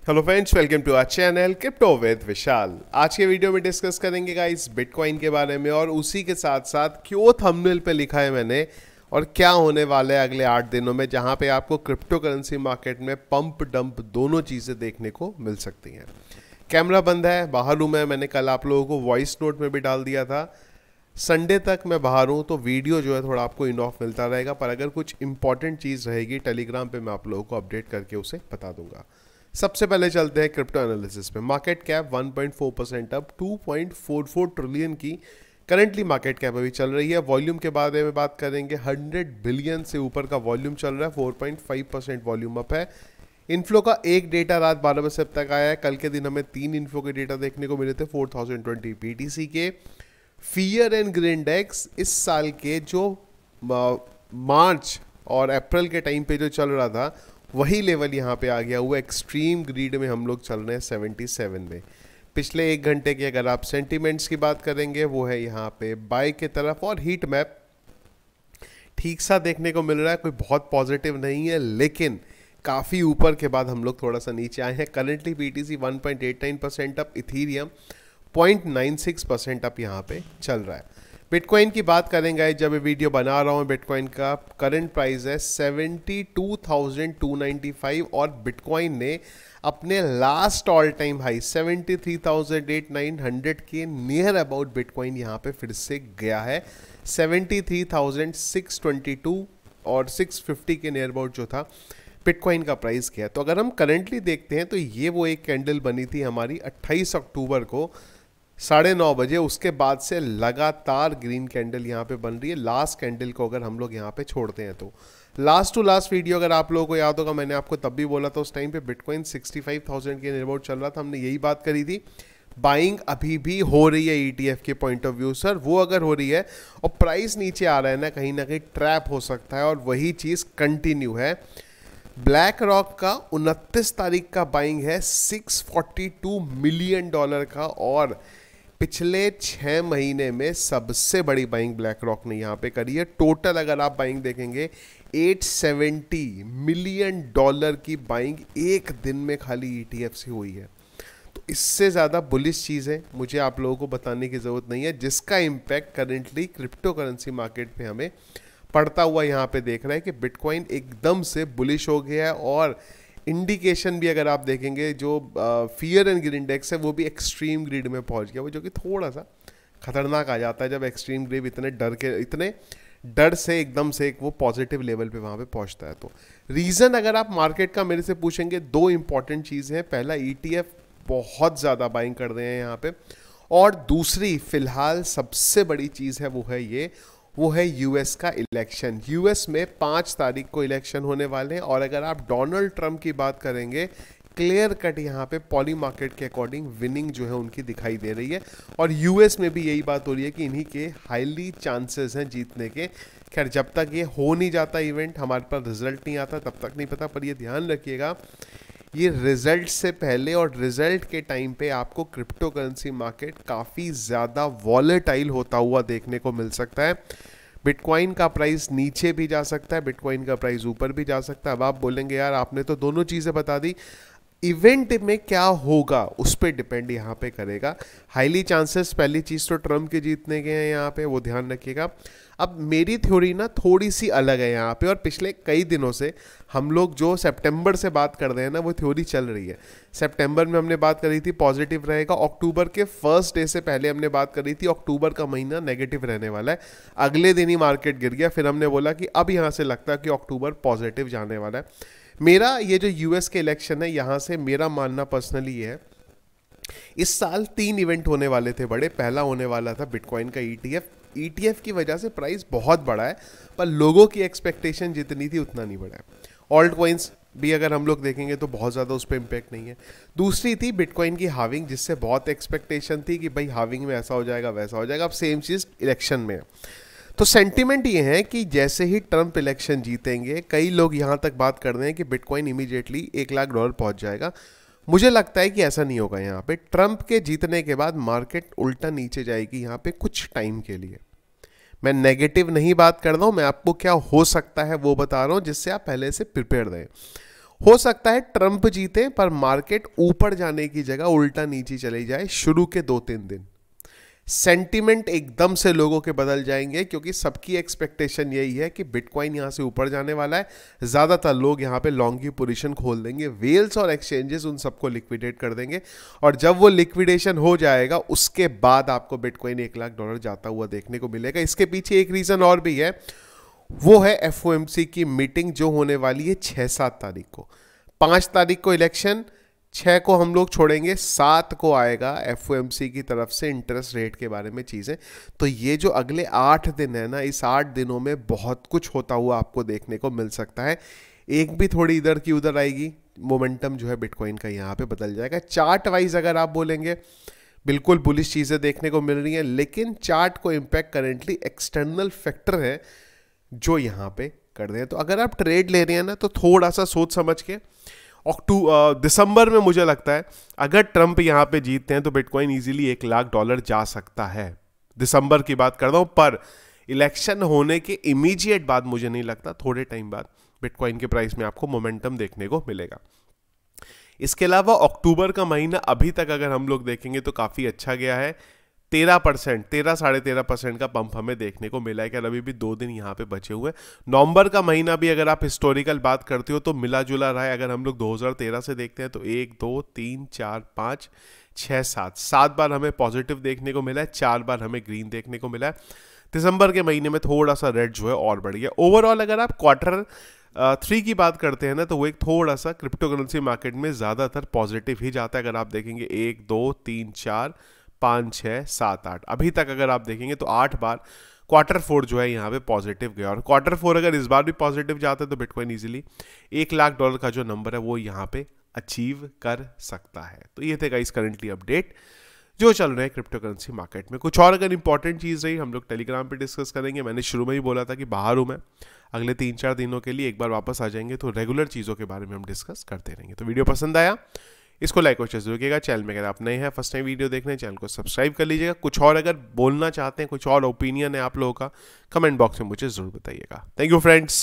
Hello friends, welcome to our channel crypto with Vishal. आज के video में डिस्कस करेंगे गाइस बिटकॉइन के बारे में, और उसी के साथ साथ क्यों थंबनेल पे लिखा है मैंने और क्या होने वाला है अगले 8 दिनों में, जहां पे आपको क्रिप्टो करेंसी मार्केट में पंप डंप दोनों चीज़ें देखने को मिल सकती हैं। कैमरा बंद है, बाहर हूँ मैंने कल आप लोगों को वॉइस नोट में भी डाल दिया था। संडे तक मैं बाहर हूँ तो वीडियो जो है थोड़ा आपको इन ऑफ मिलता रहेगा, पर अगर कुछ इंपॉर्टेंट चीज़ रहेगी टेलीग्राम पे मैं आप लोगों को अपडेट करके उसे बता दूंगा। सबसे पहले चलते हैं क्रिप्टो एनालिसिस पे। मार्केट कैप 1.4% अप 2.44 ट्रिलियन की करंटली मार्केट कैप अभी चल रही है। वॉल्यूम के बारे में बात करेंगे, 100 बिलियन से ऊपर का वॉल्यूम चल रहा है, 4.5% वॉल्यूम अप है। इन्फ्लो का एक डेटा रात 12 बजे तक आया है। कल के दिन हमें 3 इन्फ्लो के डेटा देखने को मिले थे 4020 पीटीसी के। फियर एंड ग्रीन इंडेक्स इस साल के जो मार्च और अप्रैल के टाइम पे जो चल रहा था वही लेवल यहाँ पे आ गया हुआ। एक्सट्रीम ग्रीड में हम लोग चल रहे हैं 77 में। पिछले 1 घंटे की अगर आप सेंटीमेंट्स की बात करेंगे वो है यहाँ पे बाय की तरफ, और हीट मैप ठीक सा देखने को मिल रहा है, कोई बहुत पॉजिटिव नहीं है, लेकिन काफ़ी ऊपर के बाद हम लोग थोड़ा सा नीचे आए हैं। Currently BTC 1.89% up, Ethereum 0.96% up यहाँ पे चल रहा है। बिटकॉइन की बात करेंगे, जब ये वीडियो बना रहा हूँ बिटकॉइन का करंट प्राइस है 72,295, और बिटकॉइन ने अपने लास्ट ऑल टाइम हाई 73,900 के नियर अबाउट बिटकॉइन यहाँ पे फिर से गया है। 73,622 और 650 के नियर अबाउट जो था बिटकॉइन का प्राइस गया। तो अगर हम करंटली देखते हैं तो ये वो एक कैंडल बनी थी हमारी 28 अक्टूबर को 9:30 बजे, उसके बाद से लगातार ग्रीन कैंडल यहाँ पे बन रही है। लास्ट कैंडल को अगर हम लोग यहाँ पे छोड़ते हैं तो लास्ट टू लास्ट वीडियो अगर आप लोगों को याद होगा, मैंने आपको तब भी बोला था, उस टाइम पे बिटकॉइन 65,000 के नियर अबाउट चल रहा था। हमने यही बात करी थी, बाइंग अभी भी हो रही है ईटीएफ के पॉइंट ऑफ व्यू सर। वो अगर हो रही है और प्राइस नीचे आ रहा है ना कहीं ट्रैप हो सकता है, और वही चीज़ कंटिन्यू है। ब्लैक रॉक का 29 तारीख का बाइंग है $642 मिलियन का, और पिछले 6 महीने में सबसे बड़ी बाइंग ब्लैक रॉक ने यहाँ पे करी है। टोटल अगर आप बाइंग देखेंगे 870 मिलियन डॉलर की बाइंग एक दिन में खाली ईटीएफ से हुई है। तो इससे ज़्यादा बुलिश चीज़ें मुझे आप लोगों को बताने की ज़रूरत नहीं है, जिसका impact currently crypto currency market पे हमें पड़ता हुआ यहाँ पे देख रहा है कि बिटकॉइन एकदम से बुलिश हो गया है। और इंडिकेशन भी अगर आप देखेंगे, जो फियर एंड ग्रीड इंडेक्स है वो भी एक्सट्रीम ग्रीड में पहुंच गया, वो जो कि थोड़ा सा खतरनाक आ जाता है जब एक्सट्रीम ग्रीड इतने डर से एकदम से एक वो पॉजिटिव लेवल पे वहाँ पे पहुंचता है। तो रीज़न अगर आप मार्केट का मेरे से पूछेंगे, 2 इंपॉर्टेंट चीज़ें हैं। पहला, ईटीएफ बहुत ज़्यादा बाइंग कर रहे हैं यहाँ पे, और दूसरी फिलहाल सबसे बड़ी चीज़ है वो है यूएस का इलेक्शन। यूएस में 5 तारीख को इलेक्शन होने वाले हैं, और अगर आप डोनाल्ड ट्रंप की बात करेंगे, क्लियर कट यहाँ पे पॉली मार्केट के अकॉर्डिंग विनिंग जो है उनकी दिखाई दे रही है। और यूएस में भी यही बात हो रही है कि इन्हीं के हाईली चांसेस हैं जीतने के। खैर, जब तक ये हो नहीं जाता इवेंट, हमारे पास रिजल्ट नहीं आता, तब तक नहीं पता। पर ये ध्यान रखिएगा, ये रिजल्ट से पहले और रिजल्ट के टाइम पे आपको क्रिप्टो करेंसी मार्केट काफ़ी ज़्यादा वॉलेटाइल होता हुआ देखने को मिल सकता है। बिटकॉइन का प्राइस नीचे भी जा सकता है, बिटकॉइन का प्राइस ऊपर भी जा सकता है। अब आप बोलेंगे यार आपने तो दोनों चीज़ें बता दी, इवेंट में क्या होगा उस पर डिपेंड यहाँ पे करेगा। हाईली चांसेस पहली चीज़ तो ट्रम्प के जीतने के हैं यहाँ पे, वो ध्यान रखिएगा। अब मेरी थ्योरी ना थोड़ी सी अलग है यहाँ पे, और पिछले कई दिनों से हम लोग जो सितंबर से बात कर रहे हैं ना, वो थ्योरी चल रही है। सितंबर में हमने बात करी थी पॉजिटिव रहेगा, अक्टूबर के फर्स्ट डे से पहले हमने बात करी थी अक्टूबर का महीना नेगेटिव रहने वाला है। अगले दिन ही मार्केट गिर गया, फिर हमने बोला कि अब यहाँ से लगता है कि अक्टूबर पॉजिटिव जाने वाला है। मेरा ये जो यूएस के इलेक्शन है, यहाँ से मेरा मानना पर्सनली ये है, इस साल 3 इवेंट होने वाले थे बड़े। पहला होने वाला था बिटकॉइन का ईटीएफ की वजह से प्राइस बहुत बड़ा है, पर लोगों की एक्सपेक्टेशन जितनी थी उतना नहीं बढ़ा है। ऑल्ट कॉइन्स भी अगर हम लोग देखेंगे तो बहुत ज़्यादा उस पर इम्पैक्ट नहीं है। दूसरी थी बिटकॉइन की हाविंग, जिससे बहुत एक्सपेक्टेशन थी कि भाई हाविंग में ऐसा हो जाएगा वैसा हो जाएगा। अब सेम चीज़ इलेक्शन में है। तो सेंटीमेंट ये है कि जैसे ही ट्रंप इलेक्शन जीतेंगे, कई लोग यहाँ तक बात कर रहे हैं कि बिटकॉइन इमीडिएटली $1 लाख पहुँच जाएगा। मुझे लगता है कि ऐसा नहीं होगा। यहाँ पे ट्रंप के जीतने के बाद मार्केट उल्टा नीचे जाएगी यहाँ पे कुछ टाइम के लिए। मैं नेगेटिव नहीं बात कर रहा हूँ, मैं आपको क्या हो सकता है वो बता रहा हूँ, जिससे आप पहले से प्रिपेयर रहें। हो सकता है ट्रंप जीते पर मार्केट ऊपर जाने की जगह उल्टा नीचे चली जाए शुरू के 2-3 दिन। सेंटिमेंट एकदम से लोगों के बदल जाएंगे क्योंकि सबकी एक्सपेक्टेशन यही है कि बिटकॉइन यहां से ऊपर जाने वाला है। ज़्यादातर लोग यहां पे लॉन्ग की पोजीशन खोल देंगे, वेल्स और एक्सचेंजेस उन सबको लिक्विडेट कर देंगे, और जब वो लिक्विडेशन हो जाएगा उसके बाद आपको बिटकॉइन $1,00,000 जाता हुआ देखने को मिलेगा। इसके पीछे एक रीज़न और भी है, वो है FOMC की मीटिंग जो होने वाली है 6-7 तारीख को। 5 तारीख को इलेक्शन, 6 को हम लोग छोड़ेंगे, 7 को आएगा FOMC की तरफ से इंटरेस्ट रेट के बारे में चीज़ें। तो ये जो अगले 8 दिन है ना, इस 8 दिनों में बहुत कुछ होता हुआ आपको देखने को मिल सकता है। एक भी थोड़ी इधर की उधर आएगी, मोमेंटम जो है बिटकॉइन का यहाँ पे बदल जाएगा। चार्ट वाइज अगर आप बोलेंगे बिल्कुल बुलिश चीज़ें देखने को मिल रही हैं, लेकिन चार्ट को इम्पैक्ट करेंटली एक्सटर्नल फैक्टर है जो यहाँ पे कर रहे हैं। तो अगर आप ट्रेड ले रहे हैं ना, तो थोड़ा सा सोच समझ के। दिसंबर में मुझे लगता है अगर ट्रंप यहाँ पे जीतते हैं तो बिटकॉइन इजीली $1,00,000 जा सकता है। दिसंबर की बात कर रहा हूँ, पर इलेक्शन होने के इमीडिएट बाद मुझे नहीं लगता, थोड़े टाइम बाद बिटकॉइन के प्राइस में आपको मोमेंटम देखने को मिलेगा। इसके अलावा अक्टूबर का महीना अभी तक अगर हम लोग देखेंगे तो काफ़ी अच्छा गया है। 13%, 13-13.5% का पंप हमें देखने को मिला है कि अभी भी 2 दिन यहाँ पे बचे हुए। नवंबर का महीना भी अगर आप हिस्टोरिकल बात करते हो तो मिला जुला रहा है। अगर हम लोग 2013 से देखते हैं तो 1, 2, 3, 4, 5, 6, 7 बार हमें पॉजिटिव देखने को मिला है, 4 बार हमें ग्रीन देखने को मिला है। दिसंबर के महीने में थोड़ा सा रेड जो है और बढ़ गया। ओवरऑल अगर आप क्वार्टर 3 की बात करते हैं ना, तो वो एक थोड़ा सा क्रिप्टो करेंसी मार्केट में ज़्यादातर पॉजिटिव ही जाता है। अगर आप देखेंगे 1, 2, 3, 4, 5, 6, 7, 8, अभी तक अगर आप देखेंगे तो 8 बार क्वार्टर 4 जो है यहाँ पे पॉजिटिव गया। और क्वार्टर 4 अगर इस बार भी पॉजिटिव जाता है तो बिटकॉइन इजीली $1,00,000 का जो नंबर है वो यहाँ पे अचीव कर सकता है। तो ये थे गाइस करंटली अपडेट जो चल रहे हैं क्रिप्टो करेंसी मार्केट में। कुछ और अगर इंपॉर्टेंट चीज़ रही हम लोग टेलीग्राम पे डिस्कस करेंगे। मैंने शुरू में ही बोला था कि बाहर हूँ मैं, अगले 3-4 दिनों के लिए एक बार वापस आ जाएंगे तो रेगुलर चीज़ों के बारे में हम डिस्कस करते रहेंगे। तो वीडियो पसंद आया इसको लाइक और शेयर जरूर कीजिएगा। चैनल में अगर आप नए हैं, फर्स्ट टाइम वीडियो देख रहे हैं, चैनल को सब्सक्राइब कर लीजिएगा। कुछ और अगर बोलना चाहते हैं, कुछ और ओपिनियन है आप लोगों का, कमेंट बॉक्स में मुझे जरूर बताइएगा। Thank you friends.